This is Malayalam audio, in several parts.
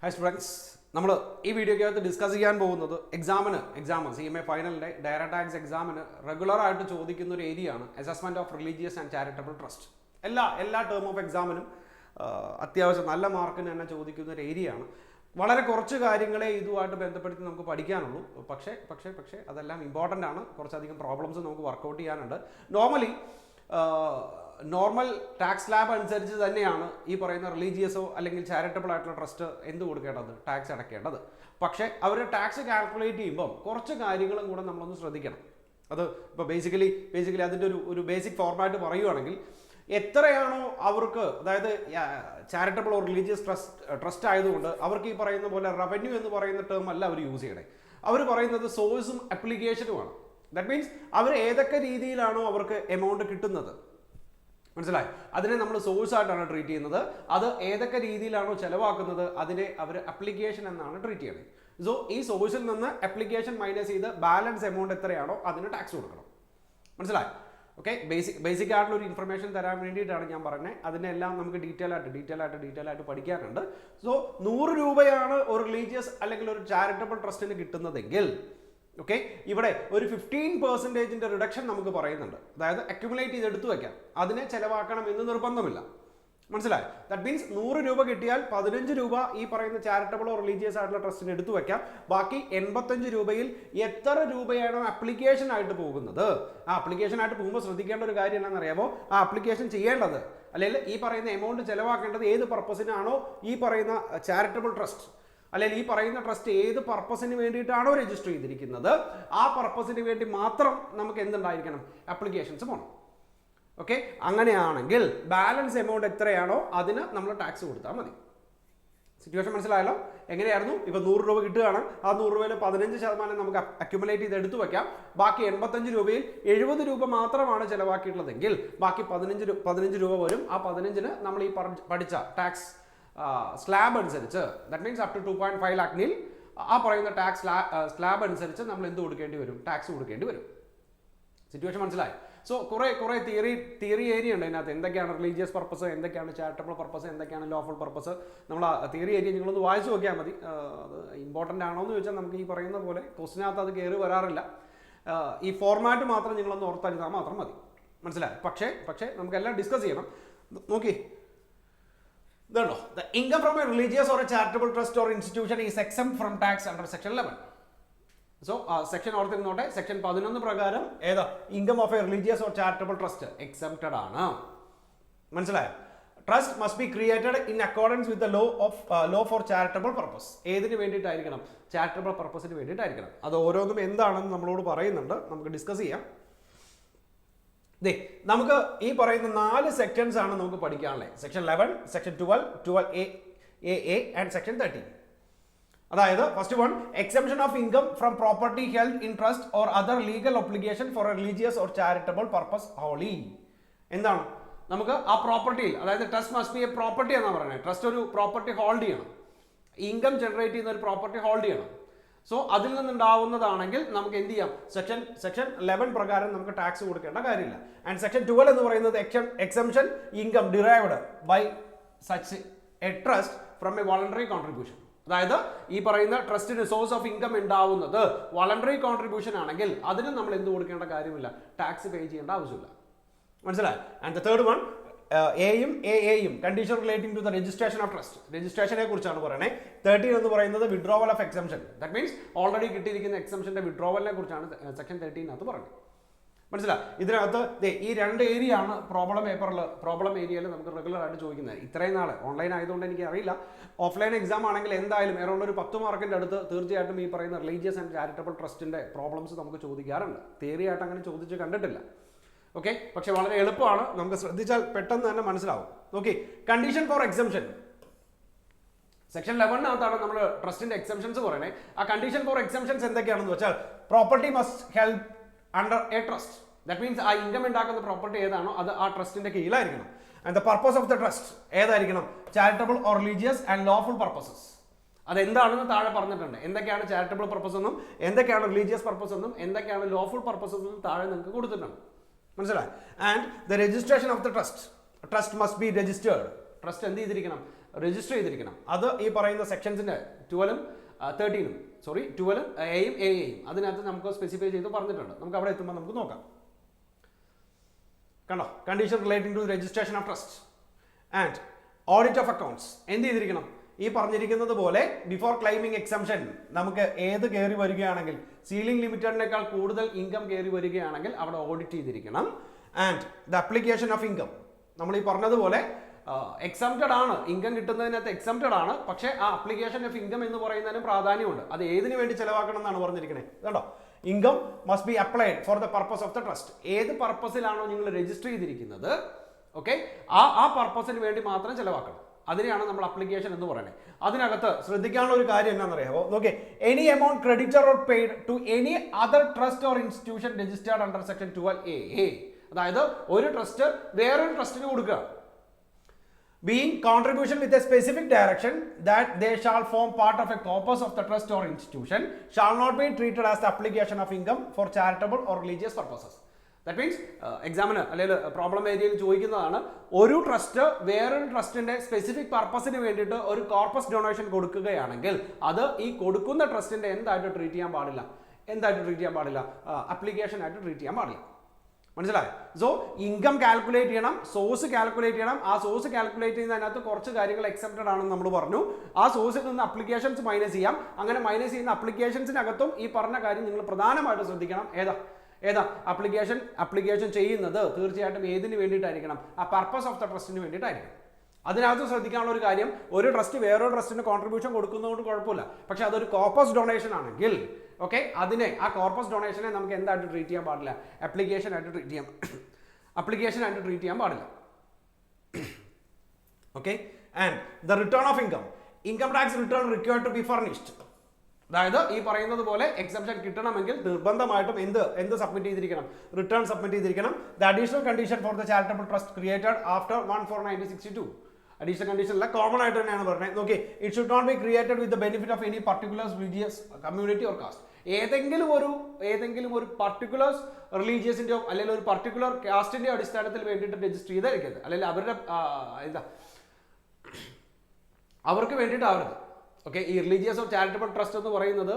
Hi students, നമ്മൾ ഈ വീഡിയോയ്ക്കകത്ത് ഡിസ്കസ് ചെയ്യാൻ പോകുന്നത് എക്സാം CMA ഫൈനലിൻ്റെ ഡയറക്റ്റ് ടാക്സ് എക്സാമിന് റെഗുലറായിട്ട് ചോദിക്കുന്ന ഒരു ഏരിയയാണ് assessment of religious and charitable trust. എല്ലാ ടേം ഓഫ് എക്സാമിനും അത്യാവശ്യം നല്ല മാർക്കിന് തന്നെ ചോദിക്കുന്ന ഒരു ഏരിയയാണ്. വളരെ കുറച്ച് കാര്യങ്ങളെ ഇതുമായിട്ട് ബന്ധപ്പെടുത്തി നമുക്ക് പഠിക്കാനുള്ളൂ. പക്ഷേ അതെല്ലാം ഇമ്പോർട്ടൻ്റ് ആണ്. കുറച്ചധികം പ്രോബ്ലംസ് നമുക്ക് വർക്കൗട്ട് ചെയ്യാനുണ്ട്. നോർമൽ ടാക്സ് സ്ലാബ് അനുസരിച്ച് തന്നെയാണ് ഈ പറയുന്ന റിലീജിയസോ അല്ലെങ്കിൽ ചാരിറ്റബിൾ ആയിട്ടുള്ള ട്രസ്റ്റ് എന്ത് കൊടുക്കേണ്ടത്, ടാക്സ് അടയ്ക്കേണ്ടത്. പക്ഷേ അവർ ടാക്സ് കാൽക്കുലേറ്റ് ചെയ്യുമ്പം കുറച്ച് കാര്യങ്ങളും കൂടെ നമ്മളൊന്ന് ശ്രദ്ധിക്കണം. അത് ഇപ്പോൾ ബേസിക്കലി അതിൻ്റെ ഒരു ബേസിക് ഫോർമാറ്റ് പറയുകയാണെങ്കിൽ എത്രയാണോ അവർക്ക്, അതായത് ചാരിറ്റബിൾ ഓർ റിലീജിയസ് ട്രസ്റ്റ് ആയതുകൊണ്ട് അവർക്ക് ഈ പറയുന്ന പോലെ റവന്യൂ എന്ന് പറയുന്ന ടേം അല്ല അവർ യൂസ് ചെയ്യണേ. അവർ പറയുന്നത് സോഴ്സും അപ്ലിക്കേഷനുമാണ്. ദാറ്റ് മീൻസ് അവർ ഏതൊക്കെ രീതിയിലാണോ അവർക്ക് എമൗണ്ട് കിട്ടുന്നത്, മനസ്സിലായി, അതിനെ നമ്മൾ സോഴ്സ് ആയിട്ടാണ് ട്രീറ്റ് ചെയ്യുന്നത്. അത് ഏതൊക്കെ രീതിയിലാണോ ചിലവാക്കുന്നത് അതിനെ അവർ അപ്ലിക്കേഷൻ എന്നാണ് ട്രീറ്റ് ചെയ്യുന്നത്. സോ ഈ സോഴ്സിൽ നിന്ന് അപ്ലിക്കേഷൻ മൈനസ് ചെയ്ത് ബാലൻസ് എമൗണ്ട് എത്രയാണോ അതിന് ടാക്സ് കൊടുക്കണം. മനസ്സിലായി? ഓക്കെ, ബേസിക് ആയിട്ടുള്ള ഒരു ഇൻഫർമേഷൻ തരാൻ വേണ്ടിയിട്ടാണ് ഞാൻ പറഞ്ഞത്. അതിനെല്ലാം നമുക്ക് ഡീറ്റെയിൽ ആയിട്ട് പഠിക്കാനുണ്ട്. സോ 100 രൂപയാണ് ഒരു റിലീജിയസ് അല്ലെങ്കിൽ ഒരു ചാരിറ്റബിൾ ട്രസ്റ്റിന് കിട്ടുന്നതെങ്കിൽ ഓക്കെ, ഇവിടെ ഒരു 15% റിഡക്ഷൻ നമുക്ക് പറയുന്നുണ്ട്. അതായത് അക്യുമുലേറ്റ് ചെയ്ത് എടുത്തു വയ്ക്കാം, അതിനെ ചെലവാക്കണം എന്ന് നിർബന്ധമില്ല. മനസ്സിലായി? ദാറ്റ് മീൻസ് 100 രൂപ കിട്ടിയാൽ 15 രൂപ ഈ പറയുന്ന ചാരിറ്റബിളോ റിലീജിയസ് ആയിട്ടുള്ള ട്രസ്റ്റിന് എടുത്തു വയ്ക്കാം. ബാക്കി 85 രൂപയിൽ എത്ര രൂപയാണോ അപ്ലിക്കേഷൻ ആയിട്ട് പോകുന്നത്, ആ അപ്ലിക്കേഷൻ ആയിട്ട് പോകുമ്പോൾ ശ്രദ്ധിക്കേണ്ട ഒരു കാര്യം എന്താണെന്നറിയാമോ, ആ അപ്ലിക്കേഷൻ ചെയ്യേണ്ടത് അല്ലെങ്കിൽ ഈ പറയുന്ന എമൗണ്ട് ചെലവാക്കേണ്ടത് ഏത് പർപ്പസിനാണോ ഈ പറയുന്ന ചാരിറ്റബിൾ ട്രസ്റ്റ് അല്ലെങ്കിൽ ഈ പറയുന്ന ട്രസ്റ്റ് ഏത് പർപ്പസിന് വേണ്ടിയിട്ടാണോ രജിസ്റ്റർ ചെയ്തിരിക്കുന്നത് ആ പർപ്പസിന് വേണ്ടി മാത്രം നമുക്ക് എന്തുണ്ടായിരിക്കണം, അപ്ലിക്കേഷൻസ് പോകണം. ഓക്കെ, അങ്ങനെയാണെങ്കിൽ ബാലൻസ് എമൗണ്ട് എത്രയാണോ അതിന് നമ്മൾ ടാക്സ് കൊടുത്താൽ മതി. സിറ്റുവേഷൻ മനസ്സിലായല്ലോ? എങ്ങനെയായിരുന്നു? ഇപ്പോൾ 100 രൂപ കിട്ടുകയാണ്, ആ 100 രൂപയിൽ 15% നമുക്ക് അക്യുമുലേറ്റ് ചെയ്ത് എടുത്തു വയ്ക്കാം. ബാക്കി 85 രൂപയിൽ 70 രൂപ മാത്രമാണ് ചിലവാക്കിയിട്ടുള്ളതെങ്കിൽ ബാക്കി 15 രൂപ വരും. ആ 15-ന് നമ്മൾ ഈ പഠിച്ച ടാക്സ് സ്ലാബ് അനുസരിച്ച്, ദാറ്റ് മീൻസ് അപ് ടു 2.5 ലാഖിൽ ആ പറയുന്ന ടാക്സ് സ്ലാബ് അനുസരിച്ച് നമ്മൾ എന്ത് കൊടുക്കേണ്ടി വരും, ടാക്സ് കൊടുക്കേണ്ടി വരും. സിറ്റുവേഷൻ മനസ്സിലായി? സോ കുറേ തിയറി ഏരിയ ഉണ്ട് അതിനകത്ത്. എന്തൊക്കെയാണ് റിലീജിയസ് പർപ്പസ്, എന്തൊക്കെയാണ് ചാരിറ്റബിൾ പർപ്പസ്, എന്തൊക്കെയാണ് ലോഫുൾ പർപ്പസ്. നമ്മൾ ആ തിയറി ഏരിയ നിങ്ങളൊന്ന് വായിച്ചു നോക്കിയാൽ മതി. അത് ഇമ്പോർട്ടൻ്റ് ആണോ എന്ന് ചോദിച്ചാൽ നമുക്ക് ഈ പറയുന്ന പോലെ ക്വസ്റ്റിനകത്ത് അത് കയറി വരാറില്ല. ഈ ഫോർമാറ്റ് മാത്രം നിങ്ങളൊന്ന് ഓർത്താൽ മാത്രം മതി. മനസ്സിലായി? പക്ഷേ നമുക്കെല്ലാം ഡിസ്കസ് ചെയ്യണം. നോക്കി, ഇതുണ്ടോ, the income from a religious or a charitable trust or institution is exempt from tax under section 11. So section ഓർത്തിരുന്നോട്ടെ, സെക്ഷൻ 11 പ്രകാരം ഏതാ, income of a religious or charitable trust exempted ആണ്. മനസ്സിലായോ? Trust must be created in accordance with the law for charitable purpose. ഏതിന് വേണ്ടിയിട്ടായിരിക്കണം? ചാരിറ്റബിൾ പർപ്പസിന് വേണ്ടിയിട്ടായിരിക്കണം. അത് ഓരോന്നും എന്താണെന്ന് നമ്മളോട് പറയുന്നുണ്ട്, നമുക്ക് ഡിസ്കസ് ചെയ്യാം. നമുക്ക് ഈ പറയുന്ന 4 സെക്ഷൻസ് ആണ് നമുക്ക് പഠിക്കാനുള്ളത്. Section 11, section 12A and section 13. അതായത് first one, exemption of income from property held in trust or other legal obligation for a religious or charitable purpose holy. എന്താണ്? നമുക്ക് ആ പ്രോപ്പർട്ടിയിൽ, അതായത് trust must be a property എന്നാണ് പറയുന്നത്. ട്രസ്റ്റ് ഒരു പ്രോപ്പർട്ടി ഹോൾഡ് ചെയ്യണം, ഇൻകം ജനറേറ്റ് ചെയ്യുന്ന ഒരു പ്രോപ്പർട്ടി ഹോൾഡ് ചെയ്യണം. സോ അതിൽ നിന്നുണ്ടാവുന്നതാണെങ്കിൽ നമുക്ക് എന്ത് ചെയ്യാം, സെക്ഷൻ 11 പ്രകാരം നമുക്ക് ടാക്സ് കൊടുക്കേണ്ട കാര്യമില്ല. ആൻഡ് സെക്ഷൻ 12 എന്ന് പറയുന്നത് exemption income derived by such a trust from a voluntary contribution. അതായത് ഈ പറയുന്ന ട്രസ്റ്റിന് സോഴ്സ് ഓഫ് ഇൻകം ഉണ്ടാവുന്നത് വോളണ്ടറി കോൺട്രിബ്യൂഷൻ ആണെങ്കിൽ അതിന് നമ്മൾ എന്ത് കൊടുക്കേണ്ട കാര്യമില്ല, ടാക്സ് പേ ചെയ്യേണ്ട ആവശ്യമില്ല. മനസ്സിലായി? ആൻഡ് ദ തേർഡ് വൺ, എയും condition relating to the registration of trust. രജിസ്ട്രേഷനെ കുറിച്ചാണ് പറയുന്നത്. 13 എന്ന് പറയുന്നത് withdrawal of exemption. That means already കിട്ടിയിരിക്കുന്ന എക്സംപ്ഷന്റെ വിഡ്രോവലിനെ കുറിച്ചാണ് സെക്ഷൻ 13 പറയുന്നത്. മനസ്സിലായി? ഇതിനകത്ത് ഈ 2 ഏരിയ ആണ് പ്രോബ്ലം ഏരിയയിൽ നമുക്ക് റെഗുലർ ആയിട്ട് ചോദിക്കുന്നത്. ഇത്രയും നാൾ ഓൺലൈൻ ആയതുകൊണ്ട് എനിക്ക് അറിയില്ല. ഓഫ്ലൈൻ എക്സാം ആണെങ്കിൽ എന്തായാലും അറൗണ്ട് ഒരു 10 മാർക്കിൻ്റെ അടുത്ത് തീർച്ചയായിട്ടും ഈ പറയുന്ന റിലീജിയസ് ആൻഡ് ചാരിറ്റബിൾ ട്രസ്റ്റിന്റെ പ്രോബ്ലംസ് നമുക്ക് ചോദിക്കാറുണ്ട്. തിയറി ആയിട്ട് അങ്ങനെ ചോദിച്ച് കണ്ടിട്ടില്ല. ഓക്കെ, പക്ഷെ വളരെ എളുപ്പമാണ്, നമുക്ക് ശ്രദ്ധിച്ചാൽ പെട്ടെന്ന് തന്നെ മനസ്സിലാവും. ഓക്കെ, കണ്ടീഷൻ ഫോർ എക്സംപ്ഷൻ സെക്ഷൻ 11-നകത്താണ് നമ്മൾ ട്രസ്റ്റിന്റെ എക്സംപ്ഷൻസ് പറയുന്നത്. ആ കണ്ടീഷൻ ഫോർ എക്സംപ്ഷൻസ് എന്തൊക്കെയാണെന്ന് വെച്ചാൽ, property must help under a trust. That means ആ ഇൻകം ഉണ്ടാക്കുന്ന പ്രോപ്പർട്ടി ഏതാണോ അത് ആ ട്രസ്റ്റിന്റെ കീഴിലായിരിക്കണം. And the purpose of the trust ഏതായിരിക്കണം, charitable or religious and lawful purposes. അതെന്താണെന്ന് താഴെ പറഞ്ഞിട്ടുണ്ട്. എന്തൊക്കെയാണ് ചാരിറ്റബിൾ പർപ്പസ് എന്നും എന്തൊക്കെയാണ് റിലീജിയസ് പർപ്പസ് എന്നും എന്തൊക്കെയാണ് ലോഫുൾ പർപ്പസസ് എന്നും താഴെ നിങ്ങൾക്ക് കൊടുത്തിട്ടുണ്ട്. മനസ്സിലായി? And the registration of the trust must B registered. Trust എന്ത് ചെയ്തിരിക്കണം, രജിസ്റ്റർ ചെയ്തിരിക്കണം. അത് ഈ പറയുന്ന സെക്ഷൻസിന്റെ 12 13 സോറി 12 എയും എയും അതിനകത്ത് നമുക്ക് സ്പെസിഫൈ ചെയ്ത് പറഞ്ഞിട്ടുണ്ട്. നമുക്ക് അവിടെ എത്തുമ്പോൾ നമുക്ക് നോക്കാം. കണ്ടോ, condition relating to registration of trust and audit of accounts എന്ത് ചെയ്തിരിക്കണം? ഈ പറഞ്ഞിരിക്കുന്നത് പോലെ ബിഫോർ ക്ലെയിമിംഗ് എക്സംഷൻ നമുക്ക് ഏത് കയറി വരികയാണെങ്കിൽ സീലിംഗ് ലിമിറ്റഡിനേക്കാൾ കൂടുതൽ ഇൻകം കയറി വരികയാണെങ്കിൽ അവിടെ ഓഡിറ്റ് ചെയ്തിരിക്കണം. And the application of income നമ്മൾ ഈ പറഞ്ഞതുപോലെ എക്സംപ്റ്റഡ് ആണ്, ഇൻകം കിട്ടുന്നതിനകത്ത് എക്സംപ്റ്റഡ് ആണ്. പക്ഷേ ആ അപ്ലിക്കേഷൻ ഓഫ് ഇൻകം എന്ന് പറയുന്നതിന് പ്രാധാന്യമുണ്ട്. അത് ഏതിനു വേണ്ടി ചെലവാക്കണം എന്നാണ് പറഞ്ഞിരിക്കുന്നത്. കേട്ടോ, income must be applied for the purpose of the trust. ഏത് പർപ്പസിലാണോ നിങ്ങൾ രജിസ്റ്റർ ചെയ്തിരിക്കുന്നത്, ഓക്കെ, ആ പർപ്പസിന് വേണ്ടി മാത്രം ചെലവാക്കണം. അതിനെയാണ് നമ്മൾ അപ്ലിക്കേഷൻ എന്ന് പറയുന്നത്. അതിനകത്ത് ശ്രദ്ധിക്കാനുള്ള ഒരു കാര്യം എന്താണെന്നറിയാമോ? നോക്കേ, any amount creditor or paid to any other trust or institution registered under section 12A. അതായത് ഒരു ട്രസ്റ്റ് വേറൊരു ട്രസ്റ്റിന് കൊടുക്കുക, being contribution with a specific direction that they shall form part of a corpus of the trust or institution shall not be treated as the application of income for charitable or religious purposes. That means examiner അല്ലെങ്കിൽ പ്രോബ്ലം ഏരിയയിൽ ചോദിക്കുന്നതാണ്, ഒരു ട്രസ്റ്റ് വേറൊരു ട്രസ്റ്റിന്റെ സ്പെസിഫിക് പർപ്പസിന് വേണ്ടിയിട്ട് ഒരു കോർപ്പസ് ഡൊണേഷൻ കൊടുക്കുകയാണെങ്കിൽ അത് ഈ കൊടുക്കുന്ന ട്രസ്റ്റിന്റെ എന്തായിട്ട് ട്രീറ്റ് ചെയ്യാൻ പാടില്ല, അപ്ലിക്കേഷൻ ആയിട്ട് ട്രീറ്റ് ചെയ്യാൻ പാടില്ല. മനസ്സിലായോ? സോ ഇൻകം കാൽക്കുലേറ്റ് ചെയ്യണം, സോഴ്സ് കാൽക്കുലേറ്റ് ചെയ്യണം. ആ സോഴ്സ് കാൽക്കുലേറ്റ് ചെയ്യുന്നതിനകത്ത് കുറച്ച് കാര്യങ്ങൾ എക്സെപ്റ്റഡ് ആണെന്ന് നമ്മൾ പറഞ്ഞു. ആ സോഴ്സിൽ നിന്ന് അപ്ലിക്കേഷൻസ് മൈനസ് ചെയ്യാം. അങ്ങനെ മൈനസ് ചെയ്യുന്ന അപ്ലിക്കേഷൻസിനകത്തും ഈ പറഞ്ഞ കാര്യം നിങ്ങൾ പ്രധാനമായിട്ട് ശ്രദ്ധിക്കണം. ഏതാ അപ്ലിക്കേഷൻ ചെയ്യുന്നത് തീർച്ചയായിട്ടും ഏതിന് വേണ്ടിയിട്ടായിരിക്കണം? ആ പർപ്പസ് ഓഫ് ദ ട്രസ്റ്റിന് വേണ്ടിയിട്ടായിരിക്കണം. അതിനകത്ത് ശ്രദ്ധിക്കാനുള്ള ഒരു കാര്യം, ഒരു ട്രസ്റ്റ് വേറൊരു ട്രസ്റ്റിന് കോൺട്രിബ്യൂഷൻ കൊടുക്കുന്നതുകൊണ്ട് കുഴപ്പമില്ല. പക്ഷെ അതൊരു കോർപ്പസ് ഡൊണേഷൻ ആണെങ്കിൽ ഓക്കെ, അതിനെ ആ കോർപ്പസ് ഡൊണേഷനെ നമുക്ക് എന്തായിട്ട് ട്രീറ്റ് ചെയ്യാൻ പാടില്ല? അപ്ലിക്കേഷൻ ആയിട്ട് ട്രീറ്റ് ചെയ്യാൻ പാടില്ല. Okay, and the return of income tax return required to be furnished. അതായത് ഈ പറയുന്നത് പോലെ എക്സംപ്ഷൻ കിട്ടണമെങ്കിൽ നിർബന്ധമായിട്ടും എന്ത് സബ്മിറ്റ് ചെയ്തിരിക്കണം? റിട്ടേൺ സബ്മിറ്റ് ചെയ്തിരിക്കണം. The additional condition for the charitable trust created after 1/4/1962. Additional condition അല്ല, കോമൺ ആയിട്ട് തന്നെയാണ് പറഞ്ഞത്. നോക്കി, it should not be created with the benefit of any particular religious community or caste. ഏതെങ്കിലും ഒരു പർട്ടിക്കുലർ റിലീജിയസിന്റെയോ അല്ലെങ്കിൽ ഒരു പർട്ടിക്കുലർ കാസ്റ്റിന്റെ അടിസ്ഥാനത്തിൽ വേണ്ടിയിട്ട് രജിസ്റ്റർ ചെയ്തായിരിക്കരുത്, അല്ലെങ്കിൽ അവരുടെ അവർക്ക് വേണ്ടിയിട്ടാവരുത്. ഓക്കെ, ഈ റിലീജിയസ് ഓർ ചാരിറ്റബിൾ ട്രസ്റ്റ് എന്ന് പറയുന്നത്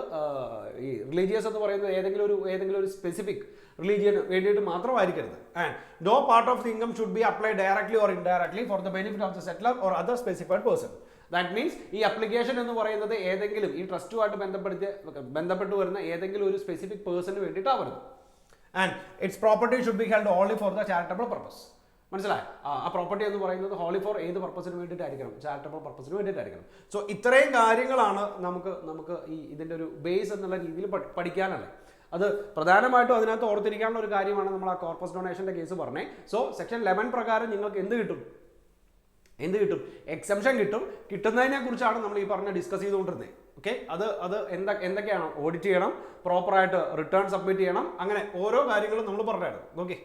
ഏതെങ്കിലും ഒരു സ്പെസിഫിക് റിലീജിയന് വേണ്ടിയിട്ട് മാത്രമായിരിക്കരുത്. And no part of the income should be apply directly or indirectly for the benefit of the settler or other specified person. That means ഈ അപ്ലിക്കേഷൻ എന്ന് പറയുന്നത് ഏതെങ്കിലും ഈ ട്രസ്റ്റുമായിട്ട് ബന്ധപ്പെട്ട് വരുന്ന ഏതെങ്കിലും ഒരു സ്പെസിഫിക് പേഴ്സണിന് വേണ്ടിയിട്ടാവരുത്. And its property should be held only for the charitable purpose. മനസ്സിലായി? ആ പ്രോപ്പർട്ടി എന്ന് പറയുന്നത് ഹോളി ഫോർ ഏത് പർപ്പസിന് വേണ്ടിയിട്ടായിരിക്കണം? ചാരിറ്റബിൾ പർപ്പസിന് വേണ്ടിയിട്ടായിരിക്കണം. സോ ഇത്രയും കാര്യങ്ങളാണ് നമുക്ക് ഈ ഇതിൻ്റെ ഒരു ബേസ് എന്നുള്ള രീതിയിൽ പഠിക്കാനുള്ളത്. അത് പ്രധാനമായിട്ടും അതിനകത്ത് ഓർത്തിരിക്കാനുള്ള ഒരു കാര്യമാണ് നമ്മൾ ആ കോർപ്പസ് ഡൊണേഷൻ്റെ കേസ് പറഞ്ഞത്. സോ സെക്ഷൻ 11 പ്രകാരം നിങ്ങൾക്ക് എന്ത് കിട്ടും? എക്സംഷൻ കിട്ടും. കിട്ടുന്നതിനെ കുറിച്ചാണ് നമ്മൾ ഈ പറഞ്ഞ ഡിസ്കസ് ചെയ്തുകൊണ്ടിരുന്നത്. ഓക്കെ, അത് എന്തൊക്കെയാണ്? ഓഡിറ്റ് ചെയ്യണം, പ്രോപ്പറായിട്ട് റിട്ടേൺ സബ്മിറ്റ് ചെയ്യണം, അങ്ങനെ ഓരോ കാര്യങ്ങളും നമ്മൾ പറഞ്ഞായിരുന്നു. ഓക്കെ,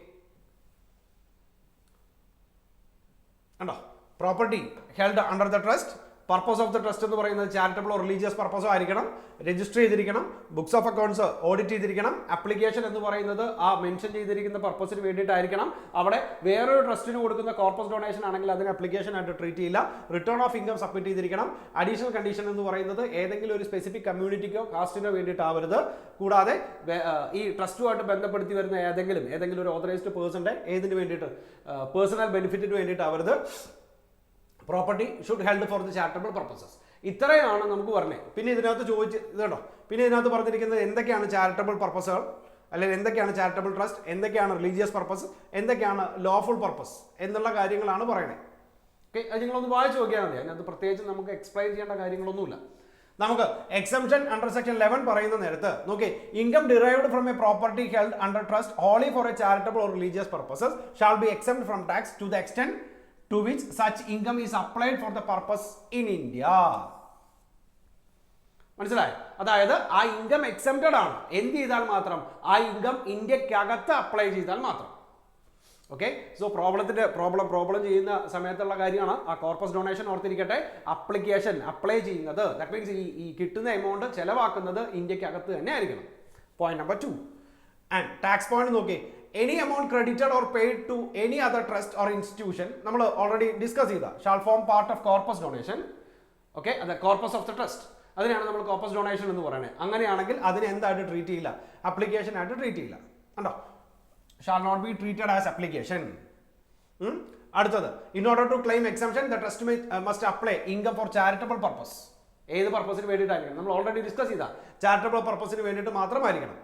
കണ്ടോ, property held under the trust, purpose of the trust എന്ന് പറയുന്നത് ചാരിറ്റബിൾ ഓർ റിലീജിയസ് പർപ്പസോ ആയിരിക്കണം, രജിസ്റ്റർ ചെയ്തിരിക്കണം, ബുക്സ് ഓഫ് അക്കൗണ്ട്സ് ഓഡിറ്റ് ചെയ്തിരിക്കണം, അപ്ലിക്കേഷൻ എന്ന് പറയുന്നത് ആ മെൻഷൻ ചെയ്തിരിക്കുന്ന പർപ്പസിന് വേണ്ടിയിട്ടായിരിക്കണം. അവിടെ വേറൊരു ട്രസ്റ്റിന് കൊടുക്കുന്ന കോർപ്പസ് ഡൊണേഷൻ ആണെങ്കിൽ അതിന് അപ്ലിക്കേഷൻ ആയിട്ട് ട്രീറ്റ് ചെയ്യില്ല. റിട്ടേൺ ഓഫ് ഇൻകം സബ്മിറ്റ് ചെയ്തിരിക്കണം. അഡീഷണൽ കണ്ടീഷൻ എന്ന് പറയുന്നത് ഏതെങ്കിലും ഒരു സ്പെസിഫിക് കമ്മ്യൂണിറ്റിക്കോ കാസ്റ്റിനോ വേണ്ടിയിട്ടാവരുത്. കൂടാതെ ഈ ട്രസ്റ്റുമായിട്ട് ബന്ധപ്പെടുത്തി വരുന്ന ഏതെങ്കിലും ഒരു ഓതറൈസ്ഡ് പേഴ്സന്റെ ഏതിന് വേണ്ടിയിട്ട്? പേഴ്സണൽ ബെനിഫിറ്റിന് വേണ്ടിയിട്ടാവരുത്. Property should held for the charitable purposes. ഇത്രയാണ് നമുക്ക് പറഞ്ഞത്. പിന്നെ ഇതിനകത്ത് പറഞ്ഞിരിക്കുന്നത് എന്തൊക്കെയാണ് ചാരിറ്റബിൾ പർപ്പസുകൾ, അല്ലെങ്കിൽ എന്തൊക്കെയാണ് ചാരിറ്റബിൾ ട്രസ്റ്റ്, എന്തൊക്കെയാണ് റിലീജിയസ് പർപ്പസ്, എന്തൊക്കെയാണ് ലോഫുൾ പർപ്പസ് എന്നുള്ള കാര്യങ്ങളാണ് പറയുന്നത്. ഓക്കെ, അത് നിങ്ങളൊന്ന് വായിച്ചു നോക്കിയാൽ മതി. അതിനകത്ത് പ്രത്യേകിച്ച് നമുക്ക് എക്സ്പ്ലെയിൻ ചെയ്യേണ്ട കാര്യങ്ങളൊന്നുമില്ല. നമുക്ക് എക്സംപ്ഷൻ അണ്ടർ സെക്ഷൻ 11 പറയുന്ന നേരത്ത് നോക്കി, income derived from a property held under trust wholly for a charitable or religious purposes shall be exempt from tax to the extent to which such income is applied for the purpose in India. മനസ്സിലായി? അതായത് ആ ഇൻകം എക്സംപ്റ്റഡ് ആണ് എന്ത് ചെയ്താൽ മാത്രം? ആ ഇൻകം ഇന്ത്യക്കകത്ത് അപ്ലൈ ചെയ്താൽ മാത്രം. ഓക്കെ, സോ പ്രോബ്ലം ചെയ്യുന്ന സമയത്തുള്ള കാര്യമാണ് ആ കോർപ്പസ് ഡൊണേഷൻ. ഓർത്തിരിക്കട്ടെ, അപ്ലിക്കേഷൻ അപ്ലൈ ചെയ്യുന്നത്, ദാറ്റ് മീൻസ് ഈ കിട്ടുന്ന എമൗണ്ട് ചെലവാക്കുന്നത് ഇന്ത്യക്കകത്ത് തന്നെ ആയിരിക്കണം. Point number 2. And tax point നോക്കി, any amount credited or paid to any other trust or institution, നമ്മൾ ഓൾറെഡി ഡിസ്കസ് ചെയ്ത shall form part of corpus donation. Okay, അത് കോർപ്പസ് ഓഫ് ദ ട്രസ്റ്റ്, അതിനാണ് നമ്മൾ കോർപ്പസ് ഡൊണേഷൻ എന്ന് പറയുന്നത്. അങ്ങനെയാണെങ്കിൽ അതിനെ എന്തായിട്ട് ട്രീറ്റ് ചെയ്യില്ല, അപ്ലിക്കേഷൻ ആയിട്ട് ട്രീറ്റ് ചെയ്യില്ല. കണ്ടോ, shall not be treated as application. അടുത്തത്, in order to claim exemption the trust must apply income for charitable purpose. ഏത് പർപ്പസിന് വേണ്ടിയിട്ടായിരിക്കണം, നമ്മൾ ഓൾറെഡി ഡിസ്കസ് ചെയ്ത ചാരിറ്റബിൾ പർപ്പസിന് വേണ്ടിയിട്ട് മാത്രമായിരിക്കണം.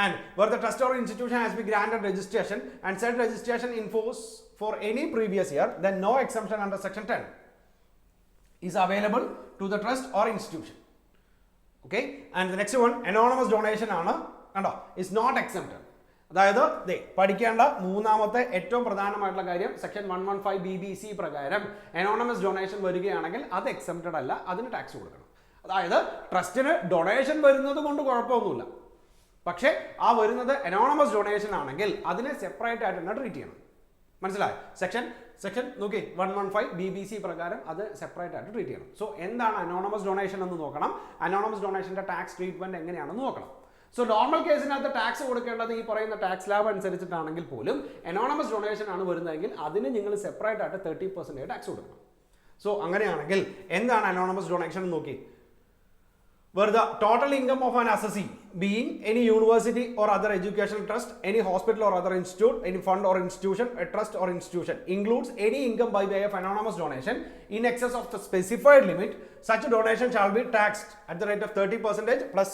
And where the trust or institution has been granted registration and said registration in force for any previous year, then no exemption under section 10 is available to the trust or institution. Okay, and the next one, anonymous donation ആണ് കണ്ടോ, is not exempted. അതായത് പഠിക്കേണ്ട മൂന്നാമത്തെ ഏറ്റവും പ്രധാനമായിട്ടുള്ള കാര്യം, സെക്ഷൻ 115 BBC പ്രകാരം അനോണമസ് ഡൊണേഷൻ വരികയാണെങ്കിൽ അത് എക്സംപ്റ്റഡ് അല്ല, അതിന് ടാക്സ് കൊടുക്കണം. അതായത് ട്രസ്റ്റിന് ഡൊണേഷൻ വരുന്നത് കൊണ്ട് കുഴപ്പമൊന്നുമില്ല, പക്ഷേ ആ വരുന്നത് അനോണമസ് ഡൊണേഷൻ ആണെങ്കിൽ അതിനെ സെപ്പറേറ്റ് ആയിട്ട് തന്നെ ട്രീറ്റ് ചെയ്യണം. മനസ്സിലായോ? സെക്ഷൻ നോക്കി 115 BBC പ്രകാരം അത് സെപ്പറേറ്റ് ആയിട്ട് ട്രീറ്റ് ചെയ്യണം. സോ എന്താണ് അനോണമസ് ഡൊണേഷൻ എന്ന് നോക്കണം, അനോണമസ് ഡൊണേഷന്റെ ടാക്സ് ട്രീറ്റ്മെന്റ് എങ്ങനെയാണെന്ന് നോക്കണം. സോ നോർമൽ കേസിനകത്ത് ടാക്സ് കൊടുക്കേണ്ടത് ഈ പറയുന്ന ടാക്സ് സ്ലാബ് അനുസരിച്ചിട്ടാണെങ്കിൽ പോലും അനോണമസ് ഡൊണേഷൻ ആണ് വരുന്നതെങ്കിൽ അതിന് നിങ്ങൾ സെപ്പറേറ്റ് ആയിട്ട് 30% ടാക്സ് കൊടുക്കണം. സോ അങ്ങനെയാണെങ്കിൽ എന്താണ് അനോണമസ് ഡൊണേഷൻ എന്ന് നോക്കി, where the total income of an assessee, being any university or other educational trust, any hospital or other institute, any fund or institution, a trust or institution, includes any income by way of anonymous donation in excess of the specified limit, such donation shall be taxed at the rate of 30% plus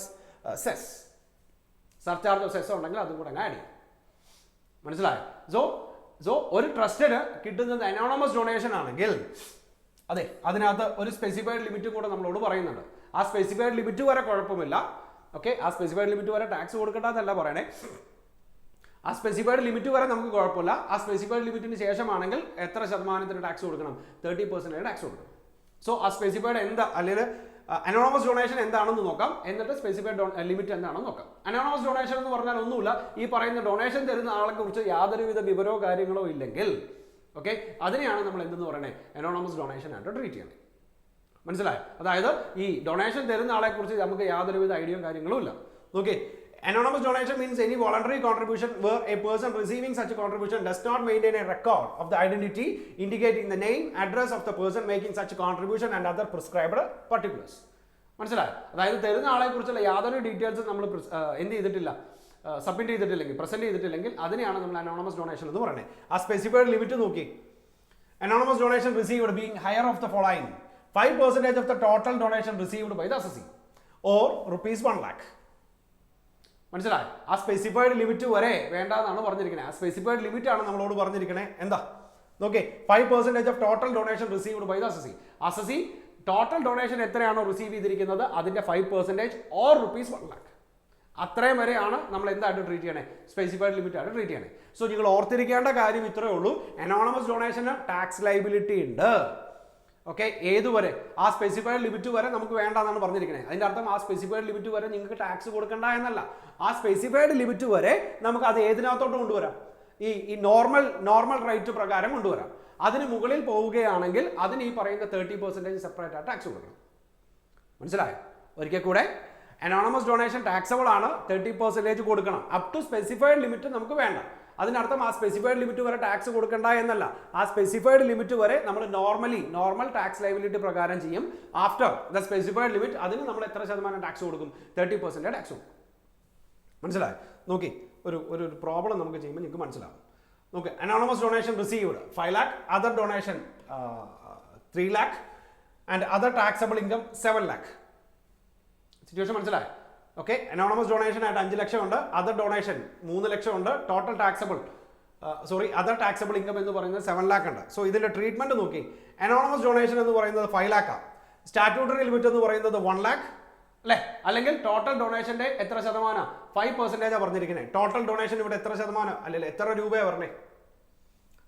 cess. Surcharge of cess ഉണ്ടെങ്കിൽ അതും കൂടെ ആഡ് ചെയ്യും. മനസ്സിലായോ? സോ ഒരു ട്രസ്റ്റിന് കിട്ടുന്നത് അനോണമസ് ഡൊണേഷൻ ആണെങ്കിൽ അതെ അതിനകത്ത് ഒരു സ്പെസിഫൈഡ് ലിമിറ്റും കൂടെ നമ്മളോട് പറയുന്നുണ്ട്. ആ സ്പെസിഫൈഡ് ലിമിറ്റ് വരെ കുഴപ്പമില്ല. ഓക്കെ, ആ സ്പെസിഫൈഡ് ലിമിറ്റ് വരെ ടാക്സ് കൊടുക്കണ്ടെന്നല്ല പറയണേ, ആ സ്പെസിഫൈഡ് ലിമിറ്റ് വരെ നമുക്ക് കുഴപ്പമില്ല. ആ സ്പെസിഫൈഡ് ലിമിറ്റിന് ശേഷമാണെങ്കിൽ എത്ര ശതമാനത്തിന് ടാക്സ് കൊടുക്കണം, 30% ടാക്സ് കൊടുക്കണം. സോ ആ സ്പെസിഫൈഡ് എന്താ, അല്ലെങ്കിൽ അനോണമസ് ഡൊണേഷൻ എന്താണെന്ന് നോക്കാം, എന്നിട്ട് സ്പെസിഫൈഡ് ലിമിറ്റ് എന്താണെന്ന് നോക്കാം. അനോണമസ് ഡൊണേഷൻ എന്ന് പറഞ്ഞാൽ ഒന്നുമില്ല, ഈ പറയുന്ന ഡൊണേഷൻ തരുന്ന ആളെ കുറിച്ച് യാതൊരുവിധ വിവരമോ കാര്യങ്ങളോ ഇല്ലെങ്കിൽ ഓക്കെ അതിനെയാണ് നമ്മൾ എന്തെന്ന് പറയണേ, അനോണമസ് ഡൊണേഷൻ ആയിട്ട് ട്രീറ്റ് ചെയ്യണേ. മനസ്സിലായോ? അതായത് ഈ ഡൊണേഷൻ തരുന്ന ആളെ കുറിച്ച് നമുക്ക് യാതൊരുവിധ ഐഡിയയും കാര്യങ്ങളും ഇല്ല. Okay, anonymous donation means any voluntary contribution where a person receiving such a contribution does not maintain a record of the identity indicating the name, address of the person making such a contribution and other prescribed particulars. മനസ്സിലായോ? അതായത് തരുന്ന ആളെ കുറിച്ചുള്ള യാതൊരു ഡീറ്റെയിൽസും നമ്മൾ എന്ത് ചെയ്തിട്ടില്ല, സബ്മിറ്റ് ചെയ്തിട്ടില്ലെങ്കിൽ, പ്രസന്റ് ചെയ്തിട്ടില്ലെങ്കിൽ അതിനെയാണ് നമ്മൾ അനോണമസ് ഡൊണേഷൻ എന്ന് പറയുന്നത്. ആ സ്പെസിഫൈഡ് ലിമിറ്റ് നോക്കി, anonymous donation received being higher of the following: 5% of the total donation received by the assessee or ₹1 lakh. മനസ്സിലായി? ആ സ്പെസിഫൈഡ് ലിമിറ്റ് വരെ വേണ്ടെന്നാണ് പറഞ്ഞിരിക്കുന്നത്. ആ സ്പെസിഫൈഡ് ലിമിറ്റ് ആണ് നമ്മളോട് പറഞ്ഞിരിക്കുന്നത്. എന്താ നോക്കേ, 5% ഓഫ് total donation received by the assessee. Assessee total donation എത്രയാണോ റിസീവ് ചെയ്തിരിക്കുന്നത് അതിന്റെ 5% ഓർ ₹1 lakh, അത്രയും വരെയാണ് നമ്മൾ എന്തായിട്ട് ട്രീറ്റ് ചെയ്യണേ, സ്പെസിഫൈഡ് ലിമിറ്റ് ആയിട്ട് ട്രീറ്റ് ചെയ്യണേ. സോ നിങ്ങൾ ഓർത്തിരിക്കേണ്ട കാര്യം ഇത്രയേ ഉള്ളൂ, അനോണമസ് ഡൊണേഷന് ടാക്സ് ലൈബിലിറ്റി ഉണ്ട്. ഓക്കെ, ഏതുവരെ? ആ സ്പെസിഫൈഡ് ലിമിറ്റ് വരെ നമുക്ക് വേണ്ടെന്നാണ് പറഞ്ഞിരിക്കുന്നത്. അതിന്റെ അർത്ഥം ആ സ്പെസിഫൈഡ് ലിമിറ്റ് വരെ നിങ്ങൾക്ക് ടാക്സ് കൊടുക്കണ്ട എന്നല്ല. ആ സ്പെസിഫൈഡ് ലിമിറ്റ് വരെ നമുക്ക് അത് ഏതിനകത്തോട്ട് കൊണ്ടുവരാം, ഈ നോർമൽ റേറ്റ് പ്രകാരം കൊണ്ടുവരാം. അതിന് മുകളിൽ പോവുകയാണെങ്കിൽ അതിന് ഈ പറയുന്ന 30% സെപ്പറേറ്റ് ആയിട്ട് ടാക്സ് കൊടുക്കണം. മനസ്സിലായോ? ഒരിക്കൽ കൂടെ, അനോണമസ് ഡൊണേഷൻ ടാക്സബിൾ ആണ്, 30% കൊടുക്കണം. അപ് ടു സ്പെസിഫൈഡ് ലിമിറ്റ് നമുക്ക് വേണ്ട. അതിനർത്ഥം ആ സ്പെസിഫൈഡ് ലിമിറ്റ് വരെ ടാക്സ് കൊടുക്കണ്ട എന്നല്ല. ആ സ്പെസിഫൈഡ് ലിമിറ്റ് വരെ നമ്മൾ നോർമൽ ടാക്സ് ലൈബിലിറ്റി പ്രകാരം ചെയ്യും. ആഫ്റ്റർ ദ സ്പെസിഫൈഡ് ലിമിറ്റ് അതിന് നമ്മൾ എത്ര ശതമാനം ടാക്സ് കൊടുക്കും, 30% ടാക്സ് കൊടുക്കും. മനസ്സിലായോ? നോക്കി, ഒരു പ്രോബ്ലം നമുക്ക് ചെയ്യുമ്പോൾ നിങ്ങൾക്ക് മനസ്സിലാവും. നോക്ക്, anonymous donation received 5 lakh, other donation 3 lakh and other taxable income 7 lakh. Situation മനസ്സിലായോ? ഓക്കെ, അനോണമസ് ഡൊണേഷൻ ആയിട്ട് 5 ലക്ഷം ഉണ്ട്, അതർ ഡൊണേഷൻ 3 ലക്ഷം ഉണ്ട്, total taxable other taxable income എന്ന് പറയുന്നത് 7 lakh ഉണ്ട്. സോ ഇതിന്റെ ട്രീറ്റ്മെന്റ് നോക്കി, അനോണമസ് ഡൊണേഷൻ എന്ന് പറയുന്നത് 5 lakh ആണ്, സ്റ്റാറ്റ്യൂട്ടറി ലിമിറ്റ് എന്ന് പറയുന്നത് 1 lakh അല്ലേ? അല്ലെങ്കിൽ ടോട്ടൽ ഡൊണേഷന്റെ എത്ര ശതമാനം, 5% പറഞ്ഞിരിക്കുന്നത്. ടോട്ടൽ ഡൊണേഷൻ ഇവിടെ എത്ര ശതമാനം, അല്ലെങ്കിൽ എത്ര രൂപയാണ് പറഞ്ഞേ,